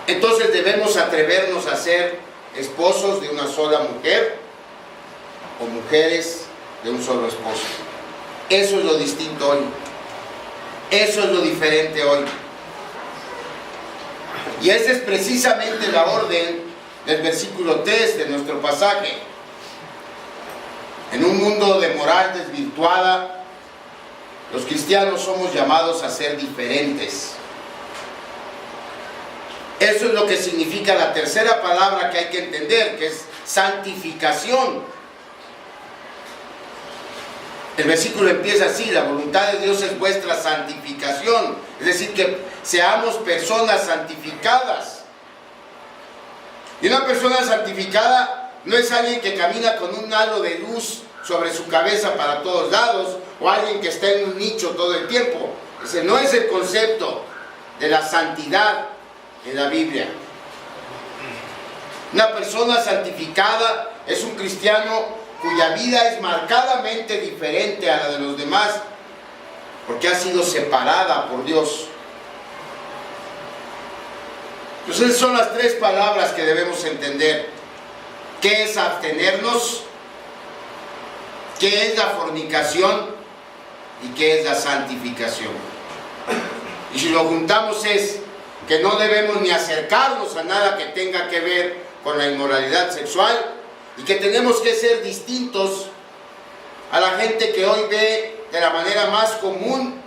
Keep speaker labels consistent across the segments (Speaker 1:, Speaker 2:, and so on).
Speaker 1: Entonces debemos atrevernos a ser esposos de una sola mujer o mujeres de un solo esposo. Eso es lo distinto hoy. Eso es lo diferente hoy. Y esa es precisamente la orden del versículo 3 de nuestro pasaje. En un mundo de moral desvirtuada, los cristianos somos llamados a ser diferentes. Eso es lo que significa la tercera palabra que hay que entender, que es santificación. El versículo empieza así: la voluntad de Dios es vuestra santificación, es decir, que seamos personas santificadas. Y una persona santificada no es alguien que camina con un halo de luz sobre su cabeza para todos lados, o alguien que está en un nicho todo el tiempo. Ese no es el concepto de la santidad en la Biblia. Una persona santificada es un cristiano cuya vida es marcadamente diferente a la de los demás, porque ha sido separada por Dios. Entonces son las tres palabras que debemos entender. ¿Qué es abstenernos? ¿Qué es la fornicación? ¿Y qué es la santificación? Y si lo juntamos es que no debemos ni acercarnos a nada que tenga que ver con la inmoralidad sexual, y que tenemos que ser distintos a la gente que hoy ve de la manera más común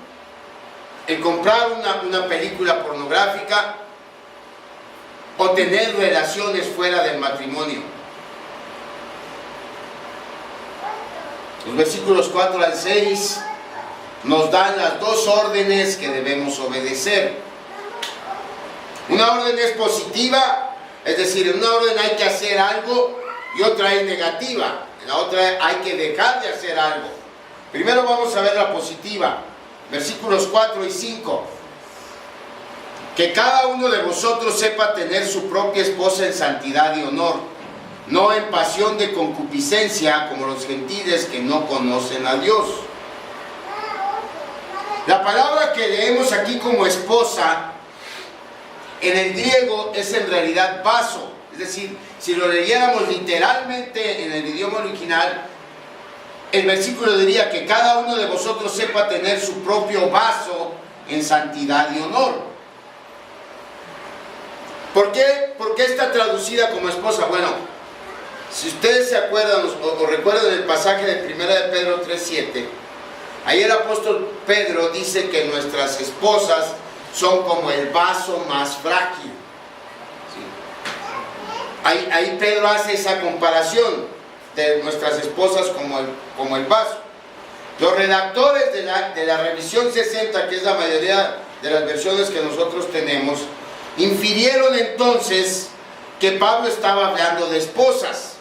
Speaker 1: el comprar una película pornográfica o tener relaciones fuera del matrimonio. Los versículos 4 al 6 nos dan las dos órdenes que debemos obedecer. Una orden es positiva, es decir, en una orden hay que hacer algo, y otra es negativa, en la otra hay que dejar de hacer algo. Primero vamos a ver la positiva, versículos 4 y 5. Que cada uno de vosotros sepa tener su propia esposa en santidad y honor, no en pasión de concupiscencia como los gentiles que no conocen a Dios. La palabra que leemos aquí como esposa en el griego es en realidad vaso. Es decir, si lo leyéramos literalmente en el idioma original, el versículo diría que cada uno de vosotros sepa tener su propio vaso en santidad y honor. ¿Por qué está traducida como esposa? Bueno, si ustedes se acuerdan o recuerdan el pasaje de 1 de Pedro 3:7, ahí el apóstol Pedro dice que nuestras esposas son como el vaso más frágil. Ahí Pedro hace esa comparación de nuestras esposas como el vaso. Los redactores de la revisión 60, que es la mayoría de las versiones que nosotros tenemos, infirieron entonces que Pablo estaba hablando de esposas,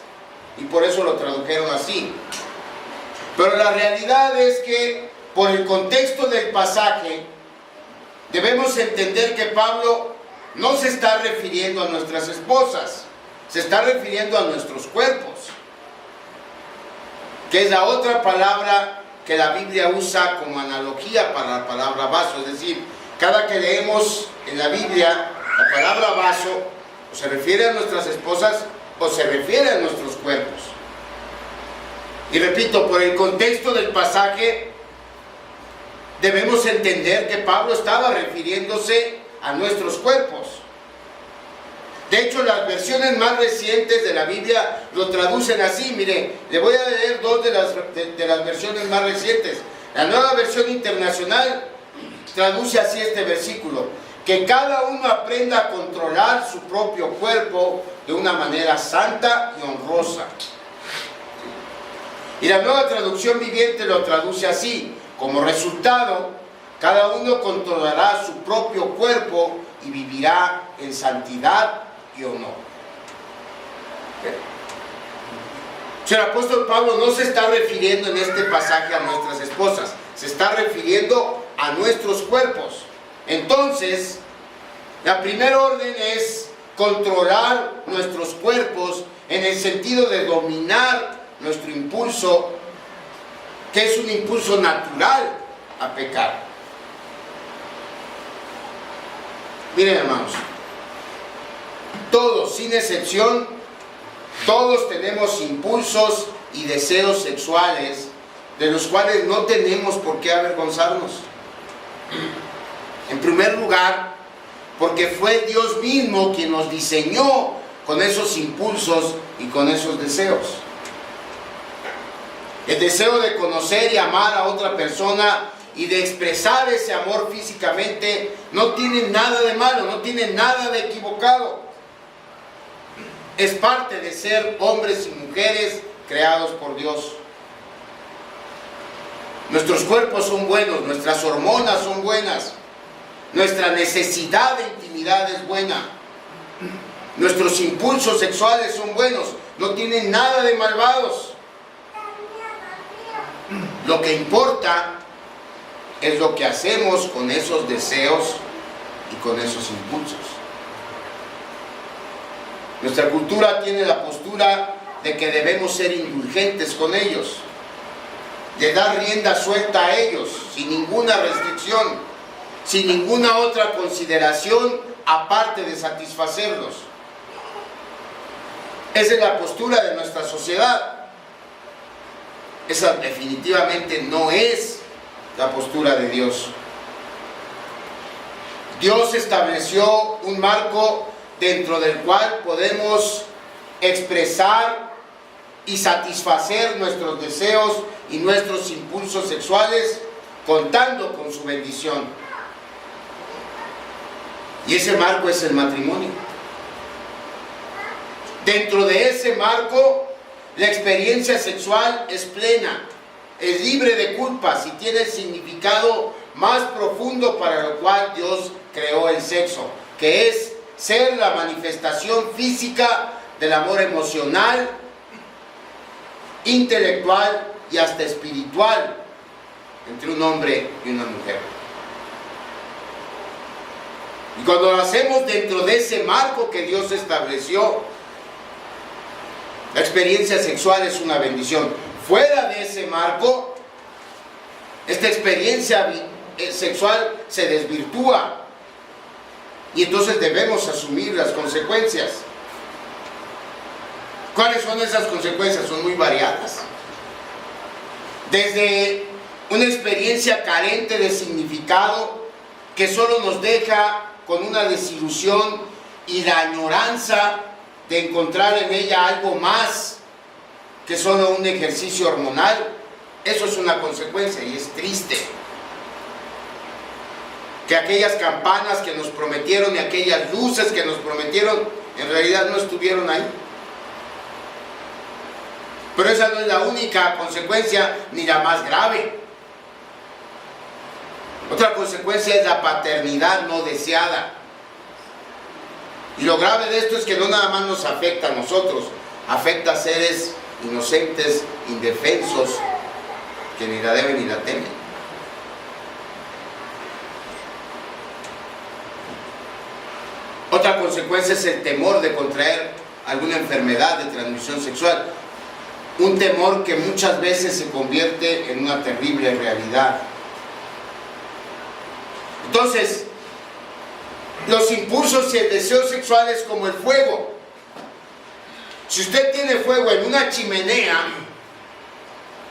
Speaker 1: y por eso lo tradujeron así. Pero la realidad es que por el contexto del pasaje debemos entender que Pablo no se está refiriendo a nuestras esposas, se está refiriendo a nuestros cuerpos, que es la otra palabra que la Biblia usa como analogía para la palabra vaso. Es decir, cada que leemos en la Biblia la palabra vaso, o se refiere a nuestras esposas o se refiere a nuestros cuerpos. Y repito, por el contexto del pasaje debemos entender que Pablo estaba refiriéndose a nuestros cuerpos. De hecho, las versiones más recientes de la Biblia lo traducen así. Mire, le voy a leer dos de las versiones más recientes. La Nueva Versión Internacional traduce así este versículo: que cada uno aprenda a controlar su propio cuerpo de una manera santa y honrosa. Y la Nueva Traducción Viviente lo traduce así: como resultado, cada uno controlará su propio cuerpo y vivirá en santidad y honor. El apóstol Pablo no se está refiriendo en este pasaje a nuestras esposas, se está refiriendo a nuestros cuerpos. Entonces, la primera orden es controlar nuestros cuerpos en el sentido de dominar nuestro impulso, que es un impulso natural a pecar. Miren, hermanos, Todos, sin excepción, todos tenemos impulsos y deseos sexuales de los cuales no tenemos por qué avergonzarnos. En primer lugar, porque fue Dios mismo quien nos diseñó con esos impulsos y con esos deseos. El deseo de conocer y amar a otra persona y de expresar ese amor físicamente no tiene nada de malo, no tiene nada de equivocado. Es parte de ser hombres y mujeres creados por Dios. Nuestros cuerpos son buenos, nuestras hormonas son buenas, nuestra necesidad de intimidad es buena, nuestros impulsos sexuales son buenos, no tienen nada de malvados. Lo que importa es lo que hacemos con esos deseos y con esos impulsos. Nuestra cultura tiene la postura de que debemos ser indulgentes con ellos, de dar rienda suelta a ellos, sin ninguna restricción, sin ninguna otra consideración aparte de satisfacerlos. Esa es la postura de nuestra sociedad. Esa definitivamente no es la postura de Dios. Dios estableció un marco dentro del cual podemos expresar y satisfacer nuestros deseos y nuestros impulsos sexuales contando con su bendición. Y ese marco es el matrimonio. Dentro de ese marco, la experiencia sexual es plena, es libre de culpas y tiene el significado más profundo para lo cual Dios creó el sexo, que es ser la manifestación física del amor emocional, intelectual y hasta espiritual entre un hombre y una mujer. Y cuando lo hacemos dentro de ese marco que Dios estableció, la experiencia sexual es una bendición. Fuera de ese marco, esta experiencia sexual se desvirtúa y entonces debemos asumir las consecuencias. ¿Cuáles son esas consecuencias? Son muy variadas. Desde una experiencia carente de significado que solo nos deja con una desilusión y la añoranza de encontrar en ella algo más que solo un ejercicio hormonal. Eso es una consecuencia y es triste. Que aquellas campanas que nos prometieron y aquellas luces que nos prometieron en realidad no estuvieron ahí. Pero esa no es la única consecuencia ni la más grave. Otra consecuencia es la paternidad no deseada. Y lo grave de esto es que no nada más nos afecta a nosotros, afecta a seres inocentes, indefensos, que ni la deben ni la temen. Otra consecuencia es el temor de contraer alguna enfermedad de transmisión sexual. Un temor que muchas veces se convierte en una terrible realidad. Entonces, los impulsos y el deseo sexual es como el fuego. Si usted tiene fuego en una chimenea,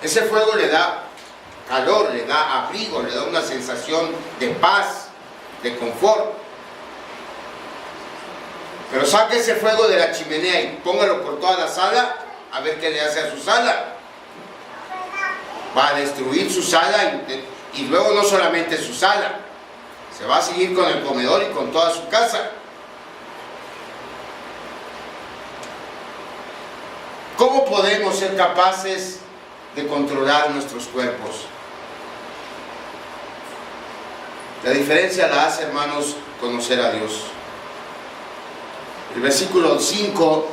Speaker 1: ese fuego le da calor, le da abrigo, le da una sensación de paz, de confort. Pero saque ese fuego de la chimenea y póngalo por toda la sala, a ver qué le hace a su sala. Va a destruir su sala y luego no solamente su sala, se va a seguir con el comedor y con toda su casa. ¿Cómo podemos ser capaces de controlar nuestros cuerpos? La diferencia la hace, hermanos, conocer a Dios. El versículo 5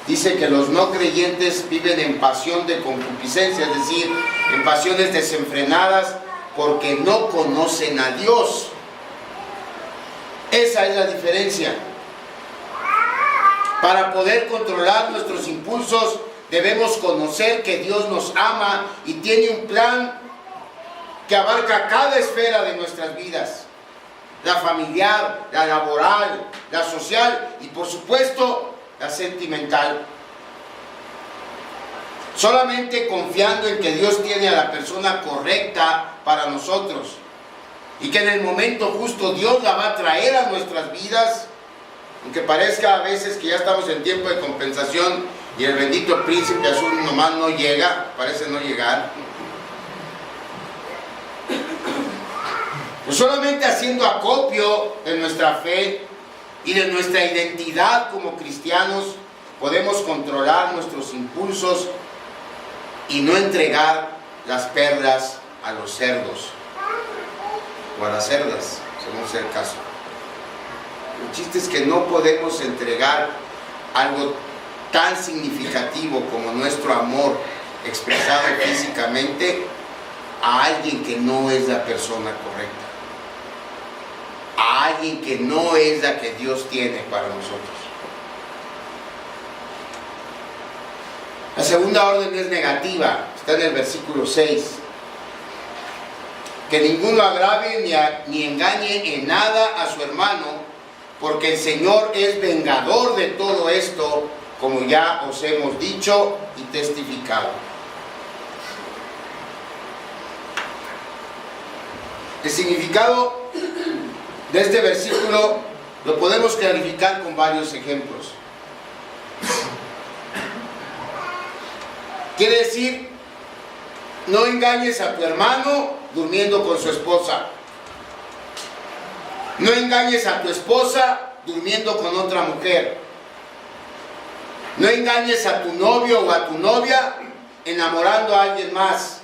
Speaker 1: dice que los no creyentes viven en pasión de concupiscencia, es decir, en pasiones desenfrenadas porque no conocen a Dios. Esa es la diferencia. Para poder controlar nuestros impulsos debemos conocer que Dios nos ama y tiene un plan que abarca cada esfera de nuestras vidas. la familiar, la laboral, la social y por supuesto la sentimental. Solamente confiando en que Dios tiene a la persona correcta para nosotros y que en el momento justo Dios la va a traer a nuestras vidas, aunque parezca a veces que ya estamos en tiempo de compensación y el bendito príncipe azul nomás no llega, parece no llegar. Pues solamente haciendo acopio de nuestra fe y de nuestra identidad como cristianos podemos controlar nuestros impulsos y no entregar las perlas a los cerdos o a las cerdas, según sea el caso. El chiste es que no podemos entregar algo tan significativo como nuestro amor expresado físicamente a alguien que no es la persona correcta, a alguien que no es la que Dios tiene para nosotros. La segunda orden es negativa, está en el versículo 6. Que ninguno agrave ni engañe en nada a su hermano, porque el Señor es vengador de todo esto, como ya os hemos dicho y testificado. El significado de este versículo lo podemos clarificar con varios ejemplos. Quiere decir, no engañes a tu hermano durmiendo con su esposa. No engañes a tu esposa durmiendo con otra mujer. No engañes a tu novio o a tu novia enamorando a alguien más.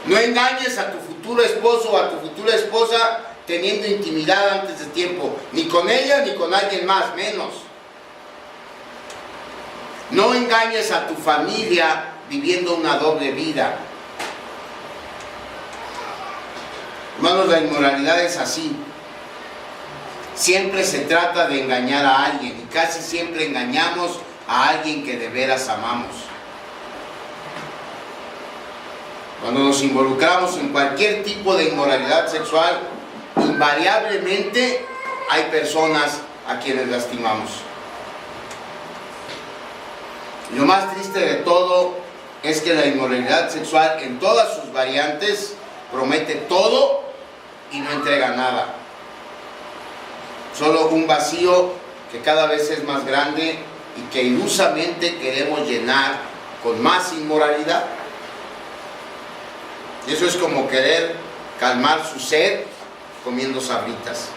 Speaker 1: No engañes a tu futuro esposo o a tu futura esposa teniendo intimidad antes de tiempo, ni con ella ni con alguien más, menos. No engañes a tu familia viviendo una doble vida. Hermanos, la inmoralidad es así. Siempre se trata de engañar a alguien y casi siempre engañamos a alguien que de veras amamos. Cuando nos involucramos en cualquier tipo de inmoralidad sexual, invariablemente hay personas a quienes lastimamos. Y lo más triste de todo es que la inmoralidad sexual en todas sus variantes promete todo y no entrega nada. Solo un vacío que cada vez es más grande y que ilusamente queremos llenar con más inmoralidad. Y eso es como querer calmar su sed comiendo sabritas.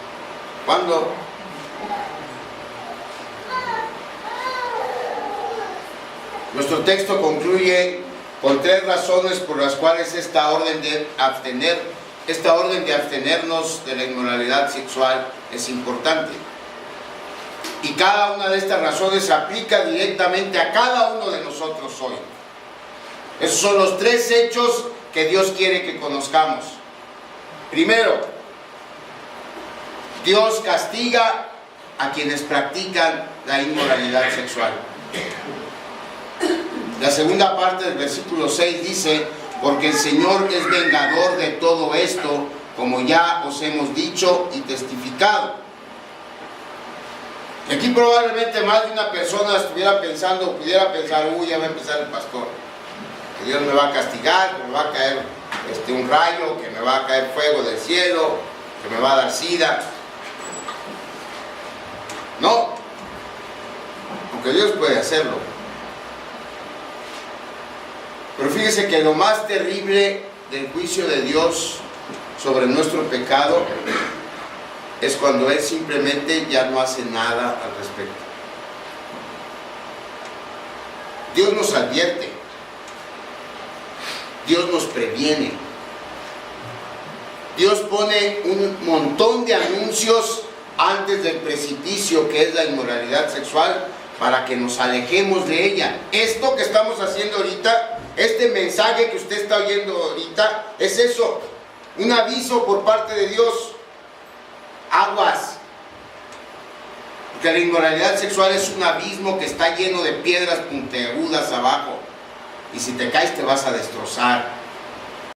Speaker 1: ¿Cuándo? Nuestro texto concluye con 3 razones por las cuales esta orden de abstenernos de la inmoralidad sexual es importante. Y cada una de estas razones se aplica directamente a cada uno de nosotros hoy. Esos son los 3 hechos que Dios quiere que conozcamos. Primero, Dios castiga a quienes practican la inmoralidad sexual. La segunda parte del versículo 6 dice: porque el Señor es vengador de todo esto, como ya os hemos dicho y testificado. Y aquí probablemente más de una persona estuviera pensando, o pudiera pensar: uy, ya va a empezar el pastor, que Dios me va a castigar, que me va a caer un rayo, que me va a caer fuego del cielo, que me va a dar sida. No, aunque Dios puede hacerlo. Pero fíjese que lo más terrible del juicio de Dios sobre nuestro pecado es cuando Él simplemente ya no hace nada al respecto. Dios nos advierte, Dios nos previene, Dios pone un montón de anuncios antes del precipicio que es la inmoralidad sexual, para que nos alejemos de ella. Esto que estamos haciendo ahorita, este mensaje que usted está oyendo ahorita, es eso, un aviso por parte de Dios. Aguas, porque la inmoralidad sexual es un abismo que está lleno de piedras puntiagudas abajo, y si te caes te vas a destrozar.